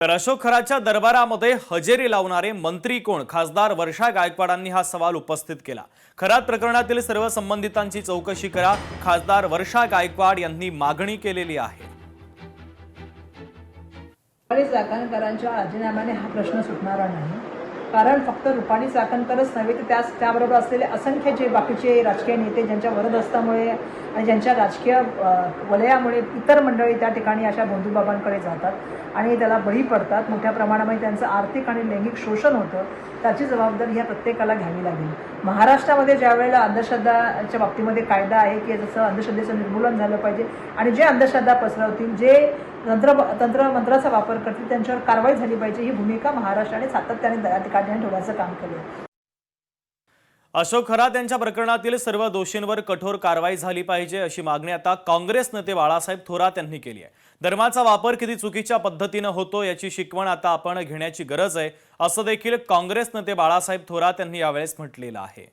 तर अशोक खराच्या दरबारामध्ये हजेरी लावणारे मंत्री कोण? खासदार वर्षा गायकवाडांनी हा सवाल उपस्थित केला। खरात प्रकरणातील सर्व संबंधितांची चौकशी करा, खासदार वर्षा गायकवाड यांनी मागणी केलेली आहे। चाकणकरांच्या राजीनाम्याने हा प्रश्न सुटणारा नाही, कारण फक्त रुपाली चाकणकरच नव्हे तर त्याबरोबर असलेले असंख्य जे बाकीचे राजकीय नेते ज्यांच्या वरदहस्तामुळे आणि ज्यांच्या राजकीय वलयामुळे इतर मंडळी त्या ठिकाणी अशा बंधुबाबांकडे जातात आणि त्याला बळी पडतात। मोठ्या प्रमाणामध्ये त्यांचं आर्थिक आणि लैंगिक शोषण होतं, त्याची जबाबदारी ह्या प्रत्येकाला घ्यावी लागेल। महाराष्ट्रामध्ये ज्या वेळेला अंधश्रद्धाच्या बाबतीमध्ये कायदा आहे की जसं अंधश्रद्धेचं निर्मूलन झालं पाहिजे आणि जे अंधश्रद्धा पसरवतील, जे तंत्रमंत्राचा वापर करतील, त्यांच्यावर कारवाई झाली पाहिजे, ही भूमिका महाराष्ट्राने सातत्याने त्या ठेवण्याचं काम केलं। अशोक खरात यांच्या प्रकरणातील सर्व दोषींवर कठोर कारवाई झाली पाहिजे अशी मागणी आता काँग्रेस नेते बाळासाहेब थोरात यांनी केली आहे। धर्माचा वापर किती चुकीच्या पद्धतीने होतो याची शिकवण आता आपण घेण्याची गरज आहे, असं देखील काँग्रेस नेते बाळासाहेब थोरात यांनी यावेळेस म्हटलेलं आहे।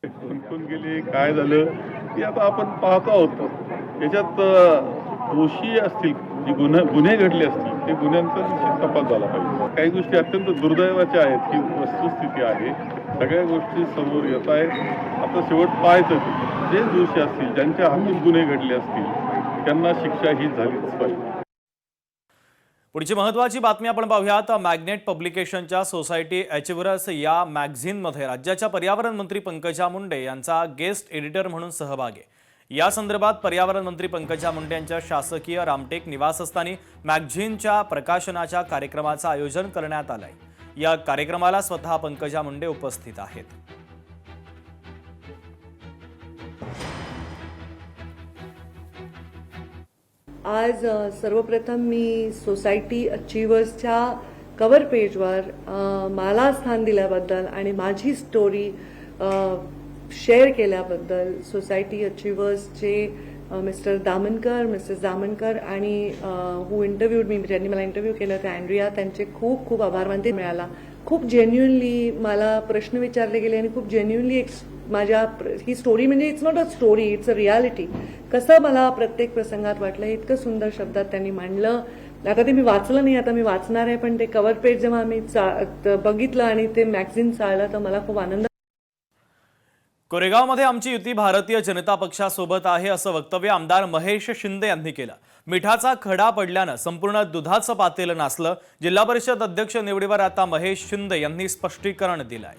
गेले काय झालं की आता आपण पाहतो आहोत, याच्यात दोषी असतील, जे गुन्हे घडले असतील ते गुन्ह्यांचा निश्चित तपास झाला पाहिजे। काही गोष्टी अत्यंत दुर्दैवाच्या आहेत की वस्तुस्थिती आहे, सगळ्या गोष्टी समोर येत आहेत। आता शेवट पाहायचं, जे दोषी असतील, ज्यांच्या हातून गुन्हे घडले असतील, त्यांना शिक्षा ही झालीच पाहिजे। पुढची महत्त्वाची बातमी आपण पाहूयात। मॅग्नेट पब्लिकेशनच्या सोसायटी अचिव्हर्स या मॅगझिनमध्ये राज्याच्या पर्यावरण मंत्री पंकजा मुंडे यांचा गेस्ट एडिटर म्हणून सहभाग आहे। या संदर्भात पर्यावरण मंत्री पंकजा मुंडे यांच्या शासकीय रामटेक निवासस्थानी मॅगझिनच्या प्रकाशनाच्या कार्यक्रमाचं आयोजन करण्यात आलंय। या कार्यक्रमाला स्वतः पंकजा मुंडे उपस्थित आहेत। आज सर्वप्रथम मी सोसायटी अचिव्हर्सच्या कव्हर पेजवर मला स्थान दिल्याबद्दल आणि माझी स्टोरी शेअर केल्याबद्दल सोसायटी अचिव्हर्सचे मिस्टर दामनकर आणि हू इंटरव्ह्यूड मी, ज्यांनी मला इंटरव्ह्यू केलं त्या अँड्रिया, त्यांचे खूप खूप आभार मानते। मिळाला खूप जेन्युइनली मला प्रश्न विचारले गेले आणि खूप जेन्युइनली माझ्या ही स्टोरी म्हणजे it's not a story, it's a reality, कसं मला प्रत्येक प्रसंगात वाटलं इतकं सुंदर शब्दात त्यांनी मांडलं। आता ते मी वाचलं नाही, आता मी वाचणार आहे, पण ते कव्हर पेज जेव्हा आम्ही बघितलं आणि ते मॅगझिन चाललं तर मला खूप आनंद। कोरेगावमध्ये आमची युती भारतीय जनता पक्षासोबत आहे असं वक्तव्य आमदार महेश शिंदे यांनी केलं। मिठाचा खडा पडल्यानं संपूर्ण दुधाचं पातेलं नासलं। जिल्हा परिषद अध्यक्ष निवडीवर आता महेश शिंदे यांनी स्पष्टीकरण दिलंय।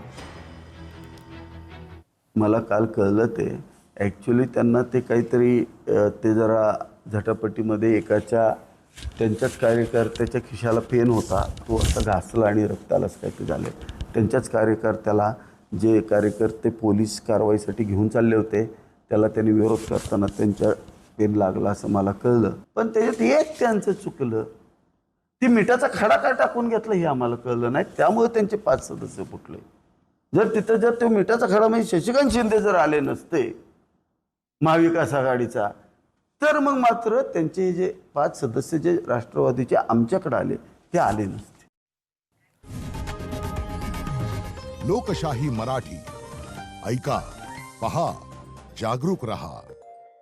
मला काल कळलं ते ॲक्च्युली त्यांना ते काहीतरी ते जरा झटापटीमध्ये एकाच्या त्यांच्याच कार्यकर्त्याच्या खिशाला पेन होता, तो असा घासला आणि रक्तालाच काहीतरी झाले। त्यांच्याच कार्यकर्त्याला, जे कार्यकर्ते पोलीस कारवाईसाठी घेऊन चालले होते, त्याला त्यांनी विरोध करताना त्यांच्या पेन लागला असं मला कळलं। पण त्याच्यात एक त्यांचं चुकलं, ती मिठाचा खडा का टाकून घेतला हे आम्हाला कळलं नाही, त्यामुळे त्यांचे 5 सदस्य फुटले। जर तो मिठाचा खडा म्हणजे शशिकांत शिंदे जर आले नसते महाविकास आघाडीचा, तर मग मात्र त्यांचे जे 5 सदस्य जे राष्ट्रवादीचे आमच्याकडे आले ते आले नसते। लोकशाही मराठी ऐका, पहा, जागरूक रहा।